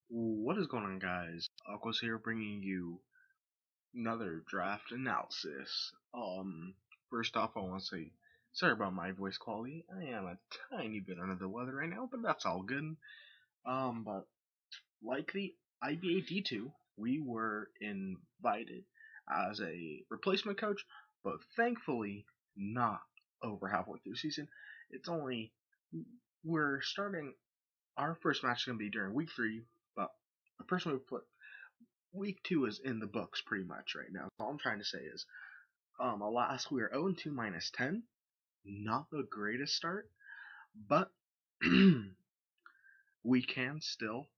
What is going on, guys? Aqua's here bringing you another draft analysis. First off, I want to say sorry about my voice quality. I am a tiny bit under the weather right now, but that's all good. But like the IBA D2, we were invited as a replacement coach, but thankfully not over halfway through the season. It's only we're starting. Our first match is gonna be during week 3, but the person we put week 2 is in the books pretty much right now. So all I'm trying to say is, alas, we are 0-2 minus 10. Not the greatest start, but we can still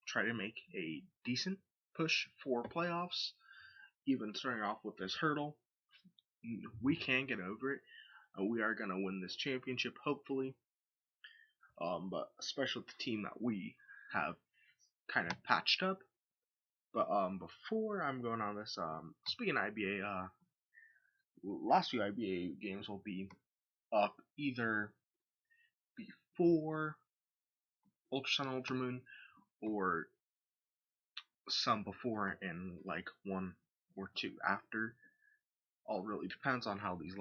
try to make a decent push for playoffs. Even starting off with this hurdle, we can get over it. We are gonna win this championship, hopefully. But especially with the team that we have kind of patched up. But before I'm going on this, speaking of IBA, last few IBA games will be up either before Ultra Sun Ultra Moon or some before and like one or two after. All really depends on how this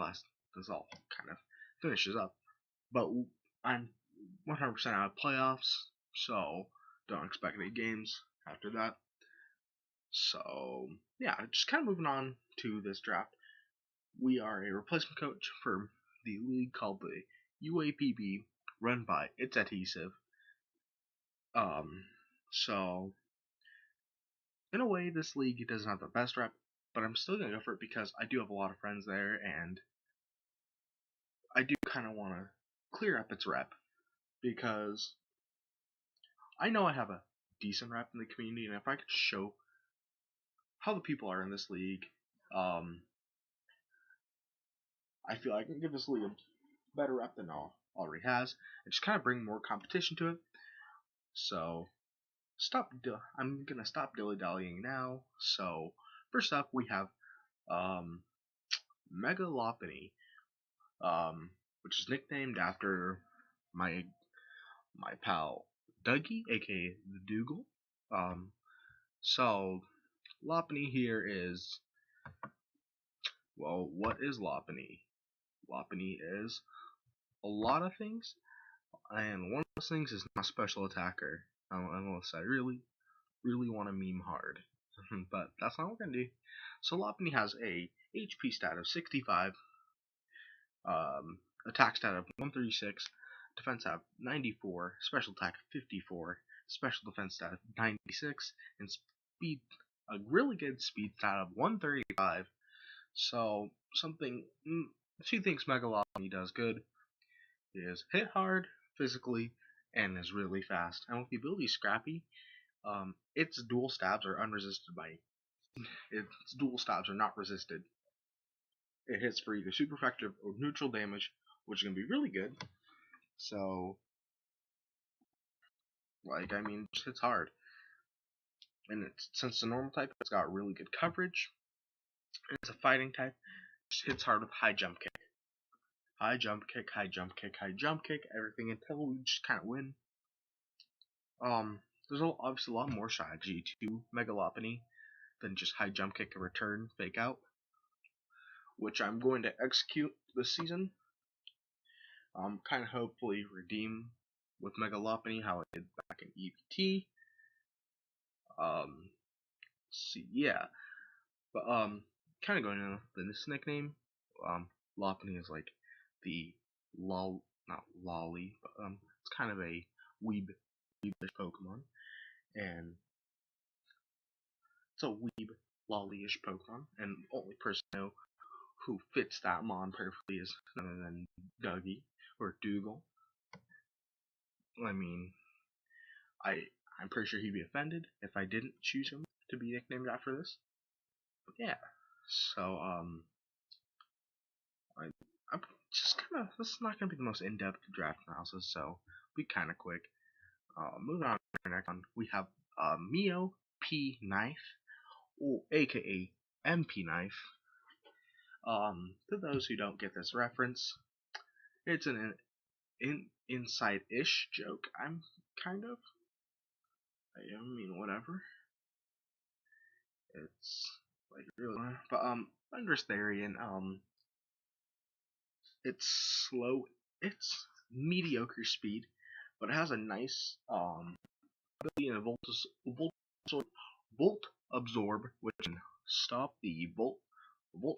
all kind of finishes up. But I'm 100% out of playoffs, so don't expect any games after that. So yeah, just kind of moving on to this draft. We are a replacement coach for the league called the UAPB, run by It's Adhesive. So in a way, this league doesn't have the best rep, but I'm still gonna go for it because I do have a lot of friends there, and I do kind of want to clear up its rep because I know I have a decent rep in the community, and if I could show how the people are in this league, um, I feel I can give this league a better rep than already has, and just kind of bring more competition to it. So I'm gonna stop dilly dallying now. So first up, we have um, Megalopony, which is nicknamed after my my pal Dougie, aka the Dougal. Um, so Lopunny here is, well, what is Lopunny? Lopunny is a lot of things, and one of those things is not a special attacker. Unless I really want to meme hard, but that's not what we're gonna do. So Lopunny has a HP stat of 65, attack stat of 136, defense stat of 94, special attack of 54, special defense stat of 96, and speed, a really good speed stat of 135. So two things Megalopony does good is hit hard physically and is really fast. And with the ability Scrappy, its dual stabs are unresisted by its dual stabs are not resisted. It hits for either super effective or neutral damage, which is gonna be really good. So, like, I mean, it just hits hard. And since it's a normal type, it's got really good coverage. And it's a fighting type, it just hits hard with high jump kick. High jump kick, high jump kick, high jump kick, everything until we just kind of win. There's obviously a lot more strategy to Megalopony than just high jump kick and return fake out, which I'm going to execute this season. Kind of hopefully redeem with Megalopony how I did back in EVT. Yeah, but kind of going into this nickname, Lopunny is like the not lolly, but it's kind of a weebish Pokemon, and it's a weeb lolly-ish Pokemon, and the only person I know who fits that mon perfectly is none other than Dougie or Dougal. I mean, I'm pretty sure he'd be offended if I didn't choose him to be nicknamed after this. But yeah, so I'm just kind of, this is not gonna be the most in-depth draft analysis, so be kind of quick. Moving on to our next one, we have Mio P Knife, or aka MP Knife. To those who don't get this reference, it's an inside-ish joke. I'm kind of. I mean, whatever. It's like really, but Thunderous Therian, it's slow. It's mediocre speed, but it has a nice ability in a volt absorb, which can stop the volt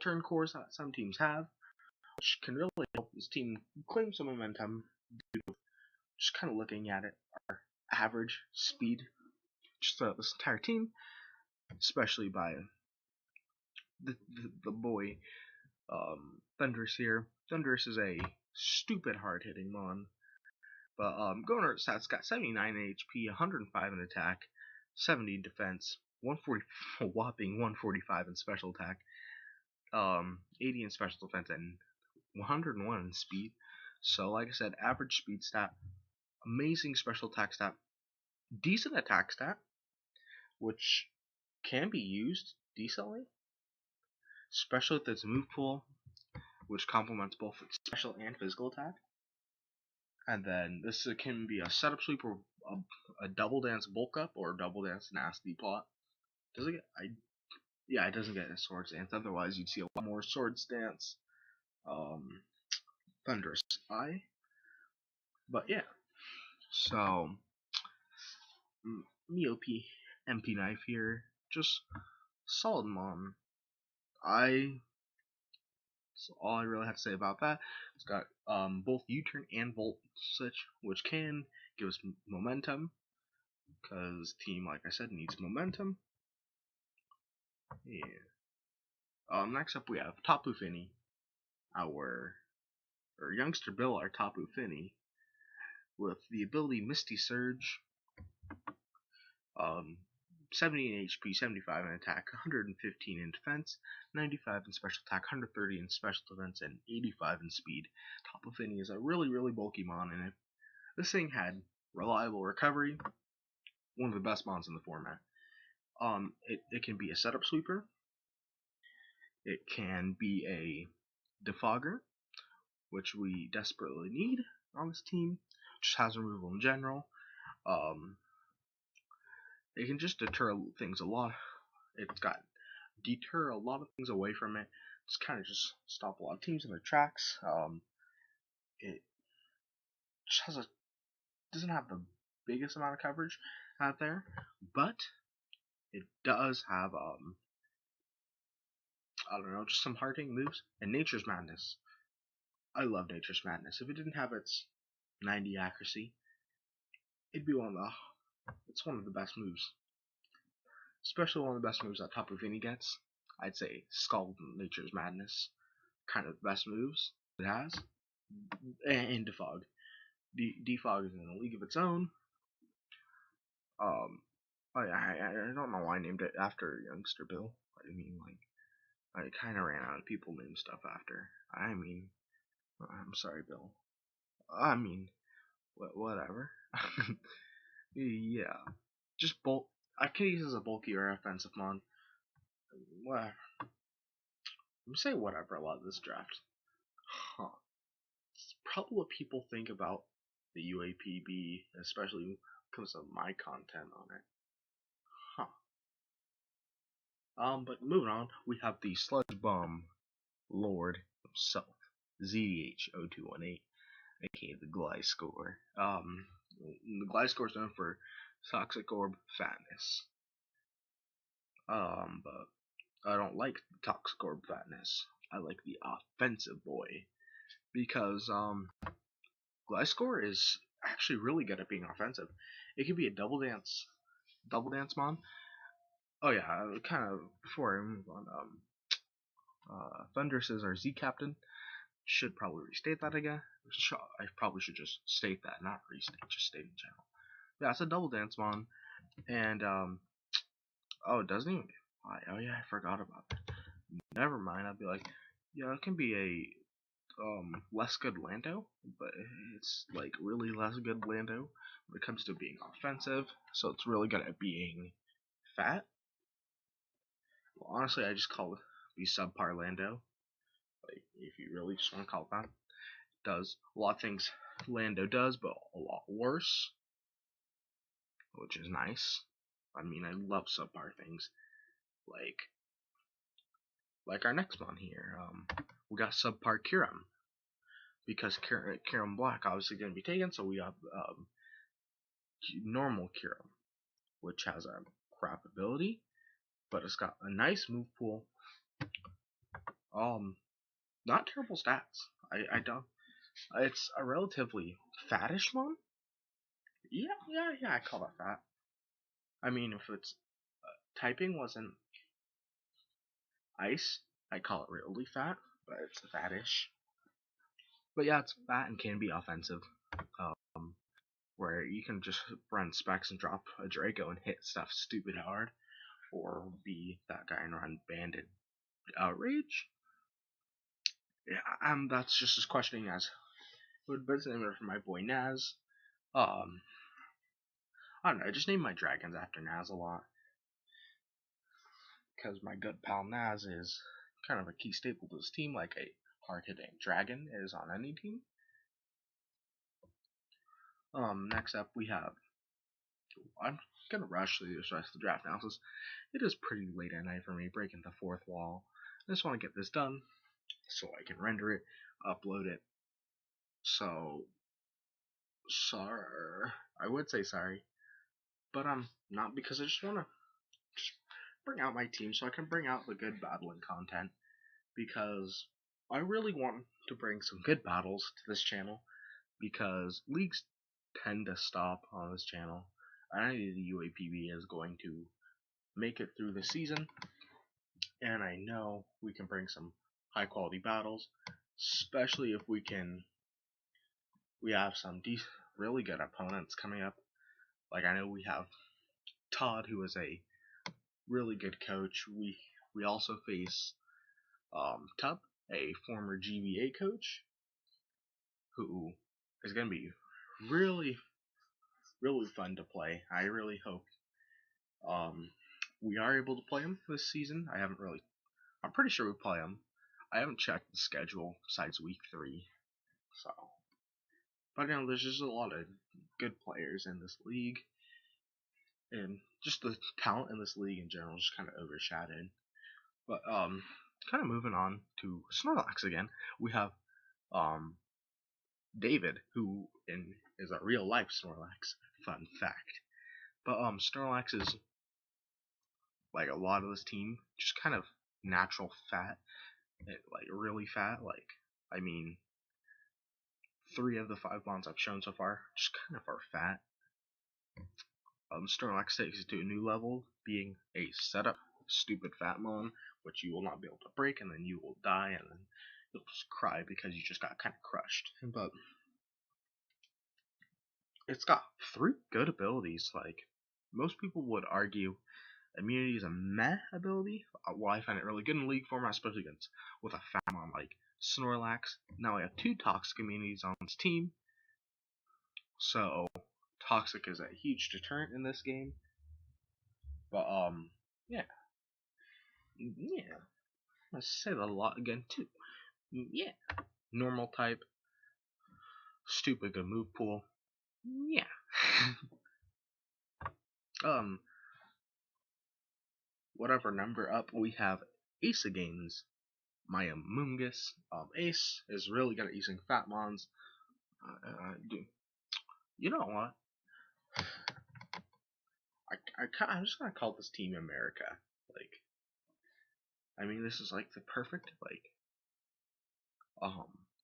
turn cores that some teams have, which can really help this team claim some momentum. Just kind of looking at it, our average speed just throughout this entire team, especially by the boy Thunderous here. Thunderous is a stupid hard hitting mon. But going over stats, got 79 HP, 105 in attack, 70 in defense, 140 a whopping 145 in special attack, 80 in special defense, and 101 in speed. So like I said, average speed stat, amazing special attack stat, decent attack stat, which can be used decently, especially with its move pool, which complements both its special and physical attack. And then this can be a setup sweep or a double dance bulk up or a double dance nasty plot. Does it get? Yeah, it doesn't get a swords dance. Otherwise, you'd see a lot more swords dance. Thunderous Eye. But yeah, so Miop MP knife here, just solid mon. That's all I really have to say about that. It's got both U-turn and volt switch, which can give us momentum, because team, like I said, needs momentum. Yeah. Next up we have Tapu Fini, or youngster Bill, our Tapu Fini, with the ability Misty Surge, 70 in HP, 75 in attack, 115 in defense, 95 in special attack, 130 in special defense, and 85 in speed. Tapu Fini is a really, really bulky mon, and if this thing had reliable recovery, one of the best mons in the format. It can be a setup sweeper. It can be a defogger, which we desperately need on this team. Just has removal in general. It can just deter things a lot. It's got deter a lot of things away from it. It's kind of just stop a lot of teams in their tracks. It just doesn't have the biggest amount of coverage out there, but it does have I don't know, just some hard hitting moves. And Nature's Madness. I love Nature's Madness. If it didn't have its 90 accuracy, it'd be it's one of the best moves. Especially one of the best moves that Tapu Fini gets. I'd say Scald Nature's Madness. Kind of the best moves it has. And Defog. Defog is in a league of its own. I don't know why I named it after Youngster Bill. I mean, like, I kind of ran out of people named stuff after. I mean, I'm sorry, Bill. I mean, whatever. Yeah, just bulk. I could use as a bulkier offensive mon. Whatever. I'm saying whatever a lot of this draft. Huh. It's probably what people think about the UAPB, especially when it comes to my content on it. Huh. But moving on, we have the Sludge Bomb Lord himself, ZDH0218, aka the Gliscor. The Gliscor is known for Toxic Orb Fatness. But I don't like the Toxic Orb Fatness. I like the offensive boy. Because, Gliscor is actually really good at being offensive. It can be a double dance mon. Oh yeah, kind of, before I move on, Thunderous is our Z Captain. Should probably restate that again. I probably should just state that, not restate, just state in general. Yeah, it's a double dance mon. And, oh, it doesn't even get fly. Oh yeah, I forgot about that. Never mind, I'd be like, yeah, it can be a less good Lando, but it's like really less good Lando when it comes to being offensive, so it's really good at being fat. Well, honestly, I just call it the subpar Lando. Like, if you really just want to call it that, it does a lot of things Lando does, but a lot worse. which is nice. I mean, I love subpar things like our next one here. We got subpar Kiram because Kiram Black obviously going to be taken, so we have normal Kiram, which has a crap ability, but it's got a nice move pool. Not terrible stats. I don't. It's a relatively fattish one. Yeah, I call it fat. I mean, if its typing wasn't ice, I'd call it really fat, but it's fattish. But yeah, it's fat and can be offensive. Where you can just run specs and drop a Draco and hit stuff stupid hard, or be that guy and run Banded Outrage. Yeah, that's just as questioning as would be the name for my boy Naz. I don't know, I just named my dragons after Naz a lot. Because my good pal Naz is kind of a key staple to this team, like a hard-hitting dragon is on any team. Next up we have, I'm gonna rush through this rest of the draft analysis. It is pretty late at night for me, breaking the fourth wall. I just want to get this done so I can render it, upload it. So, sorry, I would say sorry, but I'm not, because I just want to bring out my team so I can bring out the good battling content, because I really want to bring some good battles to this channel, because leagues tend to stop on this channel. I know the UAPB is going to make it through the season, and I know we can bring some high quality battles, especially if we have some really good opponents coming up. Like, I know we have Todd, who is a really good coach. We also face Tub, a former GBA coach, who is going to be really fun to play. I really hope we are able to play him this season. I'm pretty sure we play him. I haven't checked the schedule besides week 3, so. But there's just a lot of good players in this league, and just the talent in this league in general is just kind of overshadowed. But kind of moving on to Snorlax again, we have David, who is a real life Snorlax. Fun fact. But Snorlax is, like a lot of this team, just kind of natural fat, like really fat. Like, I mean, 3 of the 5 bonds I've shown so far just kind of are fat. Snorlax takes it to a new level, being a setup stupid fat mon, which you will not be able to break, and then you will die, and then you'll just cry because you just got kind of crushed. But it's got 3 good abilities. Like, most people would argue immunity is a meh ability. Well, I find it really good in league format, especially with a fat mon like Snorlax. Now I have 2 toxic immunities on this team, so toxic is a huge deterrent in this game. But yeah, let's say that a lot again too. Yeah, normal type, stupid good move pool. Yeah. Whatever number up, we have Ace Games. My Amoonguss. Ace is really good at using fat mons. You know what? I'm just gonna call this team America. Like, I mean, this is like the perfect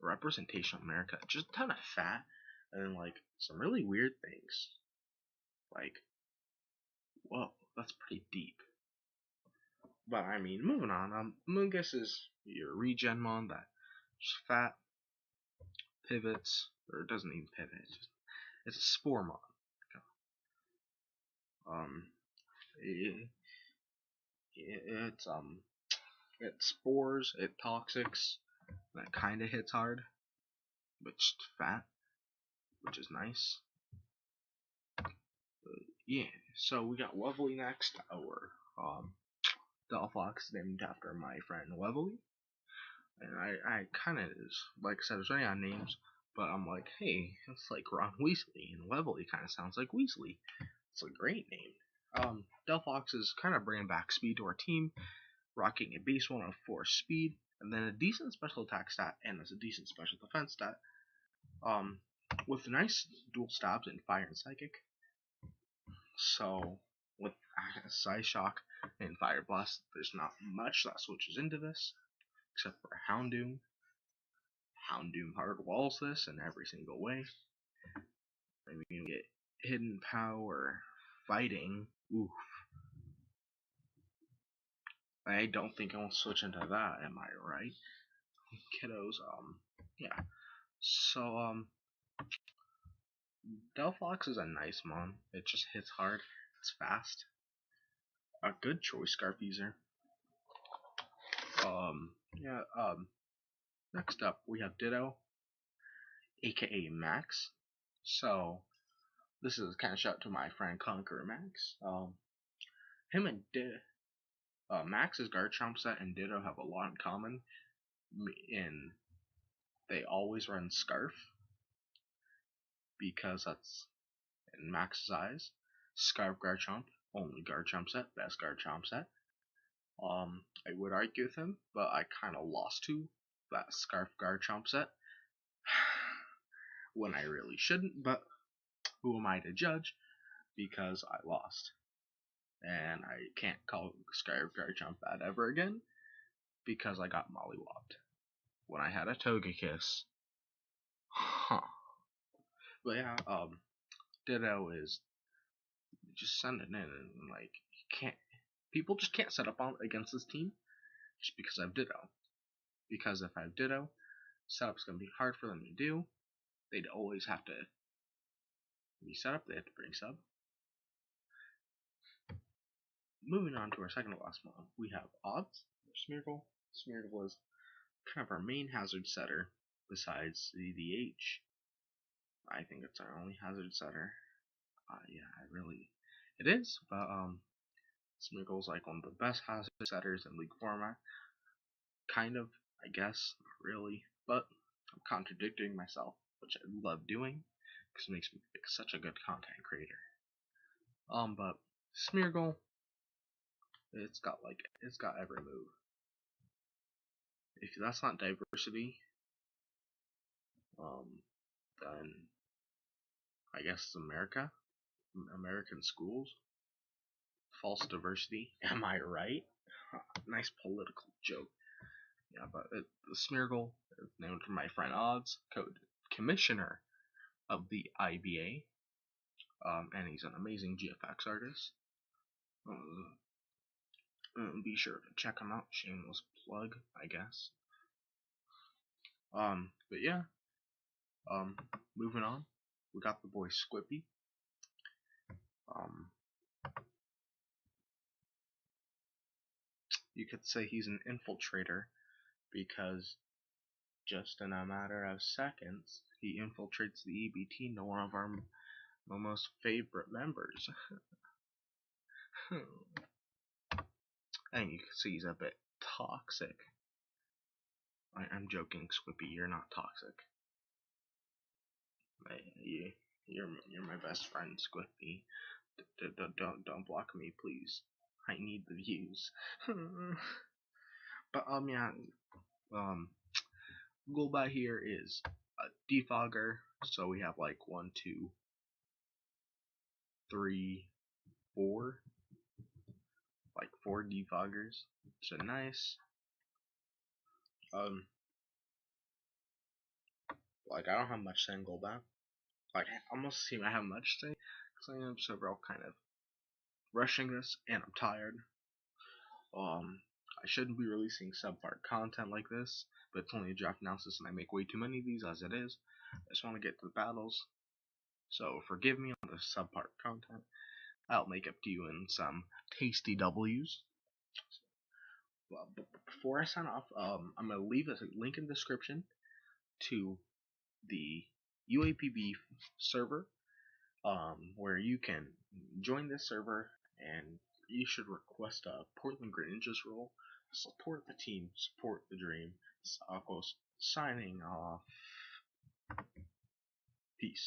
representation of America. Just a ton of fat, and then like some really weird things. Like, whoa, that's pretty deep. But I mean, moving on. Amoonguss is your regen mon that just fat, pivots, or it doesn't even pivot. It's a spore mon. It, it spores, it toxics, that kind of hits hard, but just fat, which is nice. Yeah, so we got Lovely next, our Delphox named after my friend Lovely. And I kind of, like I said, I was running out of names, but I'm like, hey, it's like Ron Weasley, and Lovely kind of sounds like Weasley. It's a great name. Delphox is kind of bringing back speed to our team, rocking a base 104 speed, and then a decent special attack stat and a decent special defense stat. With nice dual stabs in fire and psychic. So with Psy Shock and Fire Blast, there's not much that switches into this, except for Houndoom. Houndoom hard walls this in every single way. Maybe you can get Hidden Power, Fighting. Oof. I don't think I will switch into that, am I right? Kiddos, yeah. So, Delphox is a nice mon. It just hits hard. It's fast. A good choice, Scarf user. Yeah, next up we have Ditto, aka Max. So, this is kind of shout to my friend Conqueror Max. Him and Max's Garchomp set and Ditto have a lot in common. In they always run Scarf because that's in Max's eyes. Scarf Garchomp, only Garchomp set, best Garchomp set. I would argue with him, but I kind of lost to that Scarf Garchomp set when I really shouldn't. But who am I to judge? Because I lost, and I can't call Scarf Garchomp that ever again because I got mollywopped when I had a Togekiss. Huh. But yeah, Ditto is just send it in, and like people just can't set up on against this team just because I have Ditto. Because if I have Ditto, setup's gonna be hard for them to do. They'd always have to be set up. They have to bring sub. Moving on to our second to last one, we have Odds Smeargle. Smeargle is kind of our main hazard setter besides CDH. I think it's our only hazard setter. Yeah, it is. But Smeargle's like one of the best hazard setters in League format. Kind of, I guess, not really, but I'm contradicting myself, which I love doing because it makes me like such a good content creator. But Smeargle, it's got every move. If that's not diversity, then I guess it's American schools, false diversity. Am I right? Nice political joke. Yeah, but the Smeargle is named for my friend Odds, commissioner of the IBA, and he's an amazing GFX artist. Be sure to check him out. Shameless plug, I guess. But yeah. Moving on, we got the boy Squippy. You could say he's an infiltrator because just in a matter of seconds, he infiltrates the EBT into one of our most favorite members. And you can see he's a bit toxic. I'm joking, Squippy. You're not toxic. You're my best friend, Squippy. Don't block me, please. I need the views. But yeah. Goal by here is a defogger. So we have like 1, 2, 3, 4. Like 4 defoggers. So nice. Like I don't have much to say in goal back. Like I almost seem I have much to say because I am several kind of rushing this and I'm tired. I shouldn't be releasing subpart content like this, but it's only a draft analysis and I make way too many of these as it is. I just want to get to the battles. So forgive me on the subpart content. I'll make up to you in some tasty W's. Well, but before I sign off, I'm going to leave a link in the description to the UAPB server, where you can join this server and you should request a Portland Greninjas role. Support the team, support the dream. Sakos signing off. Peace.